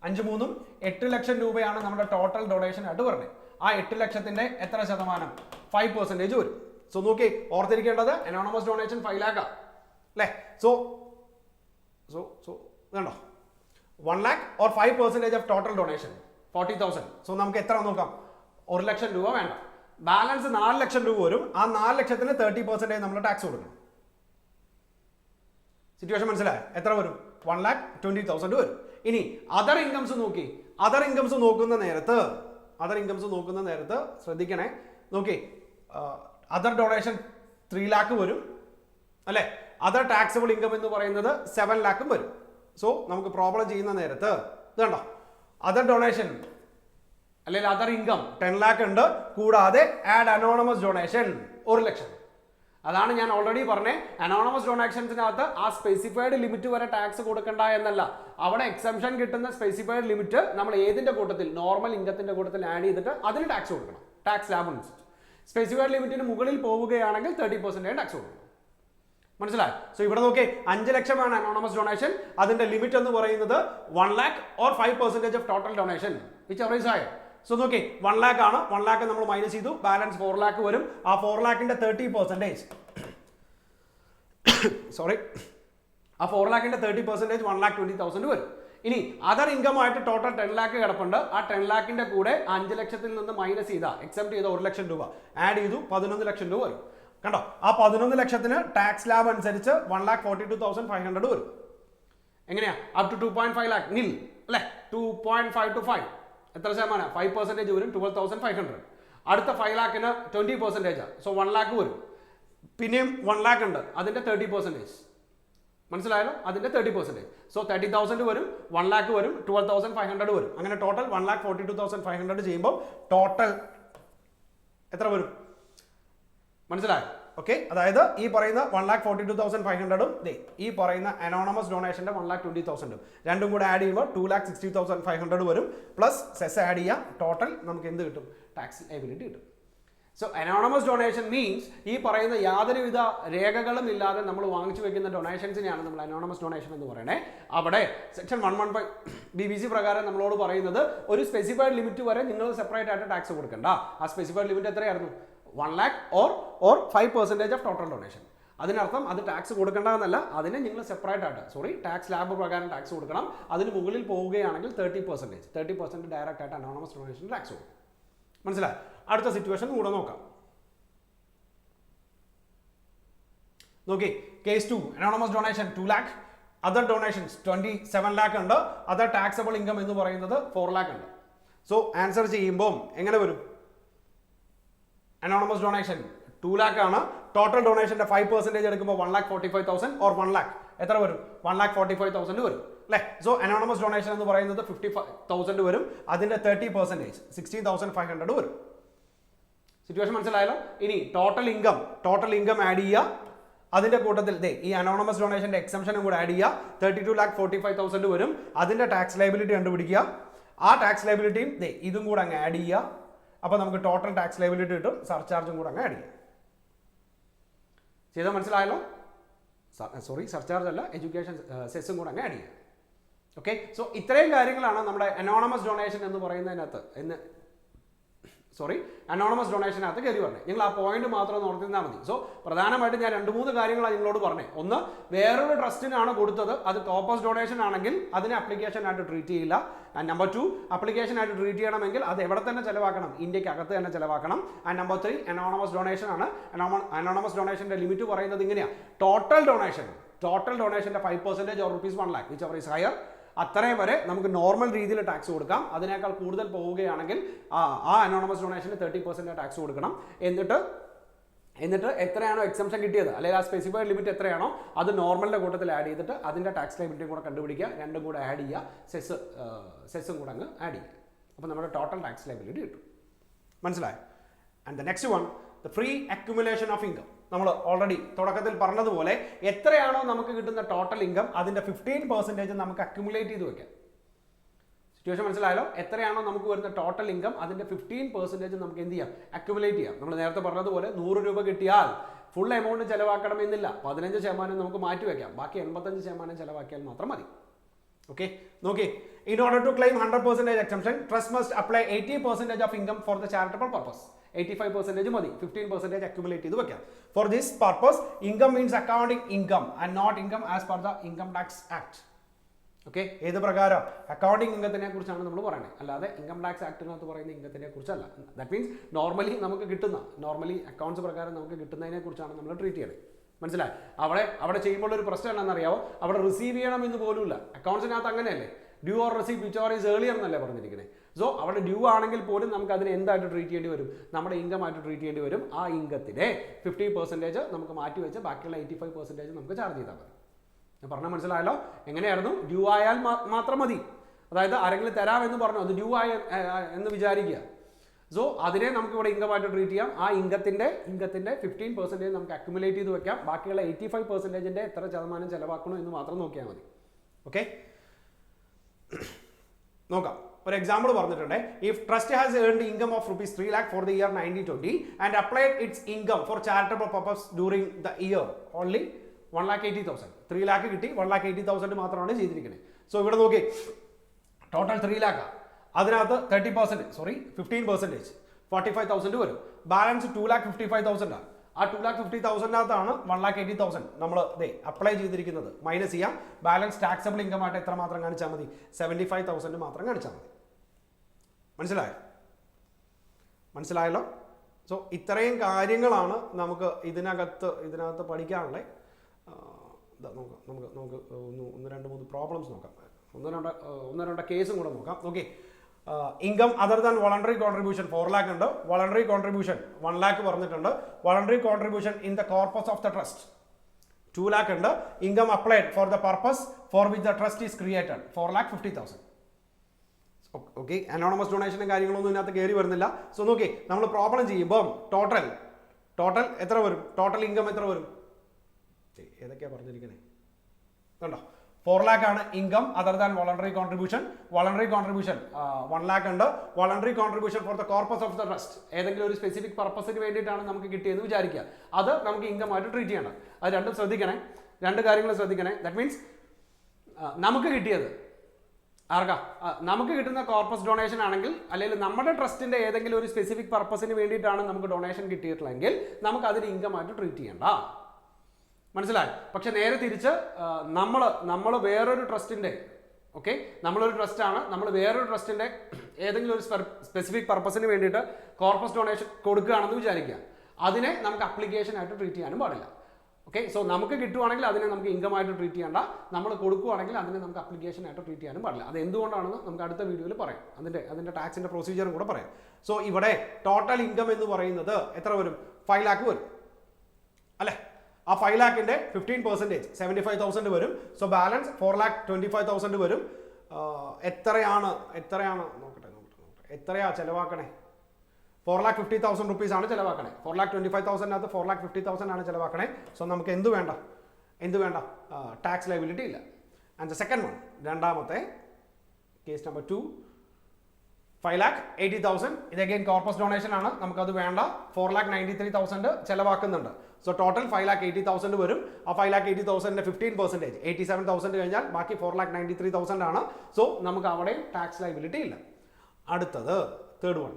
5 3 8 ലക്ഷം രൂപയാണ് നമ്മുടെ ടോട്ടൽ ഡൊണേഷൻ ആയിട്ട് പറഞ്ഞത്. ആ 8 ലക്ഷത്തിന്റെ എത്ര ശതമാനം, 5% വരും. സോ നോക്കി, ഓർത്തിരിക്കേണ്ടത് അനോണമസ് ഡൊണേഷൻ 5 lakh അല്ലേ? സോ കണ്ടോ, 1 lakh or 5% ഓഫ് ടോട്ടൽ ഡൊണേഷൻ 40,000. സോ നമുക്ക് എത്ര നോക്കാം, 1 ലക്ഷം രൂപ വേണ്ട, ബാലൻസ് 4 ലക്ഷം രൂപ വരും. ആ 4 ലക്ഷത്തിന് 30% നമ്മൾ ടാക്സ് കൊടുക്കണം. സിറ്റുവേഷൻ മനസ്സിലായോ? എത്ര വരും, 1,20,000 വരും. ഇനി അതർ ഇൻകംസ് നോക്കി, അതർ ഇൻകംസ് നോക്കുന്ന നേരത്ത് ശ്രദ്ധിക്കണേ, നോക്കി അതർ ഡൊണേഷൻ 3 lakh വരും അല്ലെ, അതർ ടാക്സബിൾ ഇൻകം എന്ന് പറയുന്നത് 7 lakh വരും. സോ നമുക്ക് പ്രോബ്ലം ചെയ്യുന്ന നേരത്ത് ഇത് കണ്ടോ, അതർ ഡൊണേഷൻ അല്ലെങ്കിൽ അതർ ഇൻകം 10 lakh ഉണ്ട്, കൂടാതെ ആഡ് അനോണമസ് ഡൊണേഷൻ 1 ലക്ഷം. അതാണ് ഞാൻ ഓൾറെഡി പറഞ്ഞേ, അനോണമസ് ഡൊണേഷൻസിനകത്ത് ആ സ്പെസിഫൈഡ് ലിമിറ്റ് വരെ ടാക്സ് കൊടുക്കണ്ട എന്നല്ല, അവിടെ എക്സംഷൻ കിട്ടുന്ന സ്പെസിഫൈഡ് ലിമിറ്റ് നമ്മൾ ഏതിന്റെ കൂട്ടത്തിൽ, നോർമൽ ഇൻകത്തിന്റെ കൂട്ടത്തിൽ ആഡ് ചെയ്തിട്ട് അതിന് ടാക്സ് കൊടുക്കണം, ടാക്സ് ലാബ് അനുസരിച്ച്. സ്പെസിഫൈഡ് ലിമിറ്റിന് മുകളിൽ പോവുകയാണെങ്കിൽ 30% ടാക്സ് കൊടുക്കണം. മനസ്സിലായി? സോ ഇവിടെ നോക്കി 5 ലക്ഷമാണ് അനോണമസ് ഡൊണേഷൻ, അതിന്റെ ലിമിറ്റ് എന്ന് പറയുന്നത് 1 lakh or 5% ഓഫ് total donation which ever is higher. So നോക്കി 1 lakh ആണ്, 1 lakh നമ്മൾ മൈനസ് ചെയ്തു, ബാലൻസ് 4 lakh വരും. ആ 4 lakhന്റെ 30%, സോറി, ആ 4 lakhന്റെ 30% 1,20,000 വരും. ഇനി അതർ ഇൻകം ആയിട്ട് ടോട്ടൽ 10 lakh കിടപ്പുണ്ട്, ആ 10 lakhന്റെ കൂടെ 5 ലക്ഷത്തിൽ നിന്ന് മൈനസ് ചെയ്ത, എക്സെപ്റ്റ് ചെയ്ത 1 ലക്ഷം രൂപ ആഡ് ചെയ്തു, 11 ലക്ഷം രൂപ വരും. കണ്ടോ, ആ 11 ലക്ഷത്തിന് ടാക്സ് ലാബ് അനുസരിച്ച് 1,42,500 വരും. എങ്ങനെയാ? അപ് ടു 2.5 lakh നിൽ അല്ലെ, 2.5 to 5 എത്ര ശതമാനം? 5% വരും, 12,500. അടുത്ത 5 lakhന് 20%, സോ 1 lakh വരും. പിന്നെയും 1 lakh ഉണ്ട്, അതിന്റെ 30%. മനസ്സിലായാലോ? അതിന്റെ 30%. സോ 30,000 വരും, 1 lakh വരും, 12,500 വരും. അങ്ങനെ ടോട്ടൽ 1,42,500 ചെയ്യുമ്പോൾ ടോട്ടൽ എത്ര വരും? മനസ്സിലായോ? ഓക്കെ, അതായത് ഈ പറയുന്ന 1,42,500 ഈ പറയുന്ന അനോണമസ് ഡൊണേഷന്റെ 1,20,000 രണ്ടും കൂടെ ആഡ് ചെയ്യുമ്പോൾ 2,60,500 വരും. പ്ലസ് സെസ് ആഡ് ചെയ്യാം, ടോട്ടൽ നമുക്ക് എന്ത് കിട്ടും? ടാക്സ് ലയബിലിറ്റി കിട്ടും. സോ അനോണമസ് ഡൊണേഷൻ മീൻസ് ഈ പറയുന്ന യാതൊരുവിധ രേഖകളും ഇല്ലാതെ നമ്മൾ വാങ്ങിച്ചു വെക്കുന്ന ഡൊണേഷൻസിനെയാണ് നമ്മൾ അനോണമസ് ഡൊണേഷൻ എന്ന് പറയണേ. അവിടെ സെക്ഷൻ 115 BBC പ്രകാരം നമ്മളോട് പറയുന്നത് ഒരു സ്പെസിഫൈഡ് ലിമിറ്റ് വരെ നിങ്ങൾ സെപ്പറേറ്റ് ആയിട്ട് ടാക്സ് കൊടുക്കണ്ട. ആ സ്പെസിഫൈഡ് ലിമിറ്റ് എത്രയായിരുന്നു? 1 lakh or 5% ഓഫ് ടോട്ടൽ ഡൊണേഷൻ. അതിനർത്ഥം അത് ടാക്സ് കൊടുക്കേണ്ട എന്നല്ല, അതിനെ നിങ്ങൾ സെപ്പറേറ്റ് ആയിട്ട് ടാക്സ് ലാബ് പ്രകാരം ടാക്സ് കൊടുക്കണം. അതിന് മുകളിൽ പോവുകയാണെങ്കിൽ 30% ഡയറക്റ്റ് ആയിട്ട് അനോണമസ് ഡൊണേഷൻ ടാക്സ് കൊടുക്കും. മനസ്സിലായി? അടുത്ത സിറ്റുവേഷൻ കൂടെ നോക്കാം. നോക്കി, case 2 anonymous donation 2 lakh, other donations 27 lakh ഉണ്ട്, അതർ ടാക്സബിൾ ഇൻകം എന്ന് പറയുന്നത് 4 lakh ഉണ്ട്. സോ ആൻസർ ചെയ്യുമ്പോൾ എങ്ങനെ വരും? അനോണമസ് ഡൊണേഷൻ 2 lakh ആണ്, ടോട്ടൽ ഡൊണേഷന്റെ 5% എടുക്കുമ്പോൾ 1,45,000 or 1 lakh എത്ര വരും? 1,45,000 വരും അല്ലേ? സോ അനോണമസ് ഡൊണേഷൻ എന്ന് പറയുന്നത് 55,000 വരും, അതിന്റെ 30% 16,500 വരും. സിറ്റുവേഷൻ മനസ്സിലായല്ലോ? ഇനി ടോട്ടൽ ഇൻകം ആഡ് ചെയ്യുക, അതിന്റെ കൂട്ടത്തിൽ ഈ അനോണമസ് ഡൊണേഷന്റെ എക്സംഷനും കൂടെ ആഡ് ചെയ്യുക, 32,45,000 വരും. അതിന്റെ ടാക്സ് ലയബിലിറ്റി കണ്ടുപിടിക്കുക, ആ ടാക്സ് ലയബിലിറ്റിയും ഇതും കൂടെ അങ്ങ് ആഡ് ചെയ്യുക. അപ്പോൾ നമുക്ക് ടോട്ടൽ ടാക്സ് ലയബിലിറ്റി കിട്ടും, സർചാർജും കൂടെ അങ്ങ് ആഡ് ചെയ്യാം. ചെയ്താൽ മനസ്സിലായല്ലോ? സോറി, സർചാർജ് അല്ല, എഡ്യൂക്കേഷൻ സെസ്സും കൂടെ അങ്ങ് ആഡ് ചെയ്യാം. ഓക്കെ, സോ ഇത്രയും കാര്യങ്ങളാണ് നമ്മുടെ അനോണമസ് ഡൊണേഷൻ എന്ന് പറയുന്നതിനകത്ത് അനോണമസ് ഡൊണേഷനകത്ത് കയറി പറഞ്ഞത്. നിങ്ങൾ ആ പോയിന്റ് മാത്രം ഓർത്തിരുന്നാൽ മതി. സോ പ്രധാനമായിട്ടും ഞാൻ 2-3 കാര്യങ്ങളാണ് നിങ്ങളോട് പറഞ്ഞത്. ഒന്ന്, വേറൊരു ട്രസ്റ്റിനാണ് കൊടുത്തത്, അത് കോർപ്പസ് ഡൊണേഷൻ ആണെങ്കിൽ അതിനെ അപ്ലിക്കേഷൻ ആയിട്ട് ട്രീറ്റ് ചെയ്യില്ല. ആൻഡ് നമ്പർ 2, അപ്ലിക്കേഷൻ ആയിട്ട് ട്രീറ്റ് ചെയ്യണമെങ്കിൽ അത് എവിടെ തന്നെ ചിലവാക്കണം? ഇന്ത്യക്ക് അകത്ത് തന്നെ ചിലവാക്കണം. ആൻഡ് നമ്പർ 3, അനോണമസ് ഡൊണേഷൻ ആണ്. അനോണമസ് ഡൊണേഷന്റെ ലിമിറ്റ് പറയുന്നത് ഇങ്ങനെയാണ്, ടോട്ടൽ ഡൊണേഷന്റെ 5% or ₹1 lakh whichever is higher, അത്രയും വരെ നമുക്ക് നോർമൽ രീതിയിൽ ടാക്സ് കൊടുക്കാം. അതിനേക്കാൾ കൂടുതൽ പോവുകയാണെങ്കിൽ ആ അനോണമസ് ഡൊണേഷന് 30% ടാക്സ് കൊടുക്കണം. എന്നിട്ട് എത്രയാണോ എക്സംഷൻ കിട്ടിയത്, അല്ലെങ്കിൽ ആ സ്പെസിഫൈഡ് ലിമിറ്റ് എത്രയാണോ അത് നോർമലിന്റെ കൂട്ടത്തിൽ ആഡ് ചെയ്തിട്ട് അതിന്റെ ടാക്സ് ലയബിലിറ്റിയും കൂടെ കണ്ടുപിടിക്കുക, രണ്ടും കൂടെ ആഡ് ചെയ്യുക, സെസ്സും കൂടെ അങ്ങ് ആഡ് ചെയ്യുക. അപ്പോൾ നമ്മുടെ ടോട്ടൽ ടാക്സ് ലയബിലിറ്റി കിട്ടും. മനസ്സിലായോ? And the next one, the free accumulation of income. നമ്മൾ ഓൾറെഡി തുടക്കത്തിൽ പറഞ്ഞതുപോലെ എത്രയാണോ നമുക്ക് കിട്ടുന്ന ടോട്ടൽ ഇൻകം അതിന്റെ 15% നമുക്ക് അക്യുമുലേറ്റ് ചെയ്ത് വെക്കാം. സിറ്റുവേഷൻ മനസ്സിലായല്ലോ? എത്രയാണോ നമുക്ക് വരുന്ന ടോട്ടൽ ഇൻകം അതിന്റെ 15% നമുക്ക് എന്ത് ചെയ്യാം? അക്യുമുലേറ്റ് ചെയ്യാം. നമ്മൾ നേരത്തെ പറഞ്ഞതുപോലെ 100 രൂപ കിട്ടിയാൽ ഫുൾ എമൗണ്ട് ചെലവാക്കണമെന്നില്ല, 15% നമുക്ക് മാറ്റി വെക്കാം, ബാക്കി 85% ചെലവാക്കിയാൽ മാത്രം മതി. Okay, നോക്കി, in order to claim 100% exemption, trust must apply 80% of income for the charitable purpose. 85% മതി, 15% accumulate ചെയ്ത് വെക്കാം. For this purpose, income means accounting income and not income as per the Income Tax Act. Okay, ഏത് പ്രകാരം? അക്കൗണ്ടിങ് ഇൻകത്തിനെ കുറിച്ചാണ് നമ്മൾ പറയുന്നത്, അല്ലാതെ ഇൻകം ടാക്സ് ആക്ടിനകത്ത് പറയുന്ന ഇൻകത്തിനെ കുറിച്ചല്ല. ദാറ്റ് മീൻസ് നോർമലി നമുക്ക് കിട്ടുന്ന, നോർമലി അക്കൗണ്ട്സ് പ്രകാരം നമുക്ക് കിട്ടുന്നതിനെ കുറിച്ചാണ് നമ്മൾ ട്രീറ്റ് ചെയ്യുന്നത്. മനസ്സിലായി? അവിടെ ചെയ്യുമ്പോൾ ഒരു പ്രശ്നം എന്താണെന്നറിയാവോ, അവിടെ റിസീവ് ചെയ്യണം എന്ന് പോലുമില്ല. അക്കൗണ്ട്സിനകത്ത് അങ്ങനെയല്ലേ, due or receive which or is earlier എന്നല്ലേ പറഞ്ഞിരിക്കുന്നത്. സോ അവിടെ ഡ്യൂ ആണെങ്കിൽ പോലും നമുക്ക് അതിനെ എന്തായിട്ട് ട്രീറ്റ് ചെയ്യേണ്ടി വരും, നമ്മുടെ ഇൻകം ആയിട്ട് ട്രീറ്റ് ചെയ്യേണ്ടി വരും. ആ ഇൻകത്തിനെ 50% നമുക്ക് മാറ്റി വെച്ച് ബാക്കിയുള്ള 85% നമുക്ക് ചാർജ് ചെയ്താൽ മതി. ഞാൻ പറഞ്ഞാൽ മനസ്സിലായല്ലോ? എങ്ങനെയായിരുന്നു? ഡ്യൂ ആയാൽ മാത്രം മതി. അതായത് ആരെങ്കിലും തരാമെന്ന് പറഞ്ഞു, അത് ഡ്യൂ ആയ എന്ന് വിചാരിക്കുക. സോ അതിനെ നമുക്ക് ഇവിടെ ഇൻകമായിട്ട് ട്രീറ്റ് ചെയ്യാം. ആ ഇൻകത്തിൻ്റെ 15% നമുക്ക് അക്യുമുലേറ്റ് ചെയ്ത് വെക്കാം. ബാക്കിയുള്ള 85% എത്ര ശതമാനം ചിലവാക്കണോ എന്ന് മാത്രം നോക്കിയാൽ മതി. ഓക്കെ, നോക്കാം. ഒരു എക്സാമ്പിൾ പറഞ്ഞിട്ടുണ്ട്. If trust has earned income of rupees 3 lakh for the year 1920 and applied it's income for charitable purpose during the year only 1,80,000. 3 lakh കിട്ടി, 1,80,000 മാത്രമാണ് ചെയ്തിരിക്കുന്നത്. സോ ഇവിടെ നോക്കി, ടോട്ടൽ 3 lakh, അതിനകത്ത് 15% 45,000 വരും. ബാലൻസ് 2,55,000 ആണ്. ആ 2,50,000 1,80,000 നമ്മൾ അപ്ലൈ ചെയ്തിരിക്കുന്നത്. മൈനസ് ചെയ്യാം. ബാലൻസ് ടാക്സബിൾ ഇൻകം ആയിട്ട് എത്ര മാത്രം കാണിച്ചാൽ മതി? 75,000 മാത്രം കാണിച്ചാൽ മതി. മനസ്സിലായല്ലോ? സോ ഇത്രയും കാര്യങ്ങളാണ് നമുക്ക് ഇതിനകത്ത് പഠിക്കാനുള്ളത്. നമുക്ക് ഒന്ന് രണ്ട് മൂന്ന് പ്രോബ്ലംസ് നോക്കാം. ഒന്ന് രണ്ട് കേസും കൂടെ നോക്കാം. Okay, income other than voluntary contribution 4 lakh ഉണ്ട്. വോളണ്ടറി കോൺട്രിബ്യൂഷൻ 1 lakh പറഞ്ഞിട്ടുണ്ട്. Voluntary contribution in the corpus of the trust 2 lakh ഉണ്ട്. Income applied for the purpose for which the trust is created 4,50,000. Okay, anonymous ഡൊണേഷനും കാര്യങ്ങളൊന്നും ഇതിനകത്ത് കയറി വരുന്നില്ല. സോ നോക്കി, നമ്മൾ പ്രോബ്ലം ചെയ്യുമ്പോൾ ടോട്ടൽ എത്ര വരും? ടോട്ടൽ ഇൻകം എത്ര വരും? ഏതൊക്കെയാണ് പറഞ്ഞിരിക്കുന്നത് കണ്ടോ? 4 lakh ആണ് income other than voluntary contribution. Voluntary contribution 1 lakh ഉണ്ട്. Voluntary contribution for the corpus of the trust, ഏതെങ്കിലും ഒരു സ്പെസിഫിക് പർപ്പസിന് വേണ്ടിയിട്ടാണ് നമുക്ക് കിട്ടിയെന്ന് വിചാരിക്കുക. അത് നമുക്ക് ഇൻകം ആയിട്ട് ട്രീറ്റ് ചെയ്യണം. അത് രണ്ടും ശ്രദ്ധിക്കണേ, രണ്ട് കാര്യങ്ങൾ ശ്രദ്ധിക്കണേ. ദാറ്റ് മീൻസ് നമുക്ക് കിട്ടിയത് നമുക്ക് കിട്ടുന്ന കോർപ്പസ് ഡൊണേഷൻ ആണെങ്കിൽ, അല്ലെങ്കിൽ നമ്മുടെ ട്രസ്റ്റിന്റെ ഏതെങ്കിലും ഒരു സ്പെസിഫിക് പർപ്പസിന് വേണ്ടിയിട്ടാണ് നമുക്ക് ഡൊണേഷൻ കിട്ടിയിട്ടുള്ളതെങ്കിൽ നമുക്ക് അതിന് ഇൻകം ആയിട്ട് ട്രീറ്റ് ചെയ്യണ്ട. മനസ്സിലായി? പക്ഷെ നേരെ തിരിച്ച് നമ്മൾ വേറൊരു ട്രസ്റ്റിന്റെ, ഓക്കെ, നമ്മളൊരു ട്രസ്റ്റാണ്, നമ്മൾ വേറൊരു ട്രസ്റ്റിന്റെ ഏതെങ്കിലും ഒരു സ്പെസിഫിക് പർപ്പസിന് വേണ്ടിയിട്ട് കോർപ്പസ് ഡൊണേഷൻ കൊടുക്കുകയാണെന്ന് വിചാരിക്കുക. അതിനെ നമുക്ക് അപ്ലിക്കേഷൻ ആയിട്ട് ട്രീറ്റ് ചെയ്യാനും പാടില്ല. ഓക്കെ, സോ നമുക്ക് കിട്ടുവാണെങ്കിൽ അതിനെ നമുക്ക് ഇൻകം ആയിട്ട് ട്രീറ്റ് ചെയ്യേണ്ട. നമ്മൾ കൊടുക്കുകയാണെങ്കിൽ അതിനെ നമുക്ക് അപ്ലിക്കേഷൻ ആയിട്ട് ട്രീറ്റ് ചെയ്യാനും പാടില്ല. അത് എന്തുകൊണ്ടാണെന്ന് നമുക്ക് അടുത്ത വീഡിയോയിൽ പറയാം. അതിന്റെ ടാക്സിന്റെ പ്രൊസീജിയറും കൂടെ പറയാം. സോ ഇവിടെ ടോട്ടൽ ഇൻകം എന്ന് പറയുന്നത് എത്ര വരും? 5 lakh വരും അല്ലേ? ആ 5 lakhന്റെ 15% 75,000 വരും. സോ ബാലൻസ് 4,25,000 വരും. എത്രയാണ് നോക്കട്ടെ എത്രയാ ചെലവാക്കണേ? 4,50,000 rupees ആണ് ചെലവാക്കണേ. 4,25,000 4,50,000 ആണ് ചെലവാക്കണേ. സോ നമുക്ക് എന്ത് വേണ്ട? ടാക്സ് ലയബിലിറ്റി ഇല്ല. ആൻഡ് ദ സെക്കൻഡ് വൺ, രണ്ടാമത്തെ കേസ് നമ്പർ 2, 5,80,000. ഇത് അഗൈൻ കോർപ്പസ് ഡൊണേഷൻ ആണ്, നമുക്കത് വേണ്ട. 4,93,000 ചെലവാക്കുന്നുണ്ട്. സോ ടോട്ടൽ 5,80,000 വരും. ആ 5,80,000 15% 87,000 കഴിഞ്ഞാൽ ബാക്കി 4,93,000 ആണ്. സോ നമുക്ക് അവിടെ ടാക്സ് ലയബിലിറ്റി ഇല്ല. അടുത്തത് third one,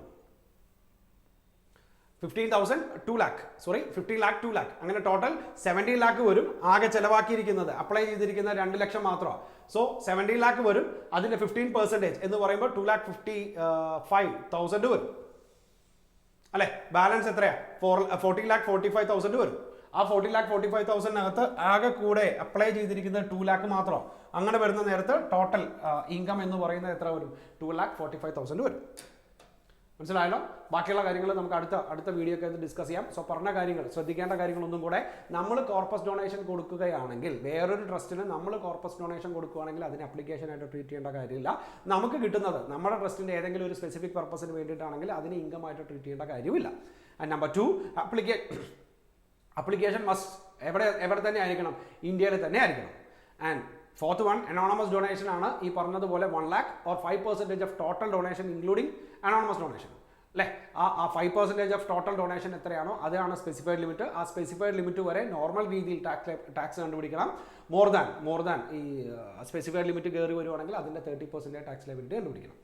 15,000 2 lakh, 15 lakh 2 lakh, അങ്ങനെ ടോട്ടൽ 17 lakh വരും. ആകെ ചെലവാക്കിയിരിക്കുന്നത് അപ്ലൈ ചെയ്തിരിക്കുന്ന 2 ലക്ഷം മാത്രമാണ്. സോ 17 lakh വരും. അതിന്റെ 15% എന്ന് പറയുമ്പോൾ 2,55,000 വരും അല്ലെ? ബാലൻസ് എത്രയാ? 40,45,000 വരും. ആ 40,45,000 ആകെ കൂടെ അപ്ലൈ ചെയ്തിരിക്കുന്നത് 2 lakh മാത്രമാണ്. അങ്ങനെ വരുന്ന നേരത്ത് ടോട്ടൽ ഇൻകം എന്ന് പറയുന്നത് എത്ര വരും? 2,45,000 വരും. മനസ്സിലായല്ലോ? ബാക്കിയുള്ള കാര്യങ്ങൾ നമുക്ക് അടുത്ത വീഡിയോ ഒക്കെ ഡിസ്കസ് ചെയ്യാം. സോ പറഞ്ഞ കാര്യങ്ങൾ, ശ്രദ്ധിക്കേണ്ട കാര്യങ്ങളൊന്നും കൂടെ, നമ്മൾ കോർപ്പസ് ഡൊണേഷൻ കൊടുക്കുകയാണെങ്കിൽ, വേറൊരു ട്രസ്റ്റിന് നമ്മൾ കോർപ്പസ് ഡൊണേഷൻ കൊടുക്കുകയാണെങ്കിൽ അതിന് അപ്ലിക്കേഷൻ ആയിട്ട് ട്രീറ്റ് ചെയ്യേണ്ട കാര്യമില്ല. നമുക്ക് കിട്ടുന്നത് നമ്മുടെ ട്രസ്റ്റിന്റെ ഏതെങ്കിലും ഒരു സ്പെസിഫിക് പർപ്പസിന് വേണ്ടിയിട്ടാണെങ്കിൽ അതിന് ഇൻകം ആയിട്ട് ട്രീറ്റ് ചെയ്യേണ്ട കാര്യമില്ല. ആൻഡ് നമ്പർ 2, അപ്ലിക്കേഷൻ മസ്റ്റ് എവിടെ തന്നെ ആയിരിക്കണം? ഇന്ത്യയിൽ തന്നെ ആയിരിക്കണം. And fourth one, anonymous donation ആണ്. ഈ പറഞ്ഞതുപോലെ 1 lakh or 5% ഓഫ് total donation including anonymous donation അല്ലേ? ആ 5% ഓഫ് ടോട്ടൽ ഡൊണേഷൻ എത്രയാണോ അതാണ് സ്പെസിഫൈഡ് ലിമിറ്റ്. ആ സ്പെസിഫൈഡ് ലിമിറ്റ് വരെ നോർമൽ രീതിയിൽ ടാക്സ് കണ്ടുപിടിക്കണം. മോർ ദാൻ ഈ സ്പെസിഫൈഡ് ലിമിറ്റ് കയറി വരുവാണെങ്കിൽ അതിൻ്റെ 30% ടാക്സ് ലയബിലിറ്റി കണ്ടുപിടിക്കണം.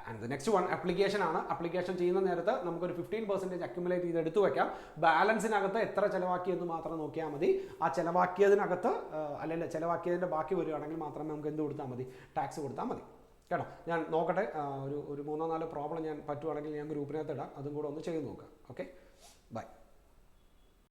And the next one, application ആണ്. അപ്ലിക്കേഷൻ ചെയ്യുന്ന നേരത്ത് നമുക്കൊരു 15% അക്യുമുലേറ്റ് ചെയ്ത് എടുത്തു വെക്കാം. ബാലൻസിനകത്ത് എത്ര ചിലവാക്കിയെന്ന് മാത്രം നോക്കിയാൽ മതി. ആ ചിലവാക്കിയതിനകത്ത് അല്ലെങ്കിൽ ചിലവാക്കിയതിൻ്റെ ബാക്കി വരികയാണെങ്കിൽ മാത്രമേ നമുക്ക് എന്ത് കൊടുത്താൽ മതി? ടാക്സ് കൊടുത്താൽ മതി കേട്ടോ. ഞാൻ നോക്കട്ടെ, ഒരു 3-4 പ്രോബ്ലം ഞാൻ പറ്റുവാണെങ്കിൽ ഞാൻ ഗ്രൂപ്പിനകത്ത് ഇടാം. അതും കൂടെ ഒന്ന് ചെയ്ത് നോക്കാം. Okay, by.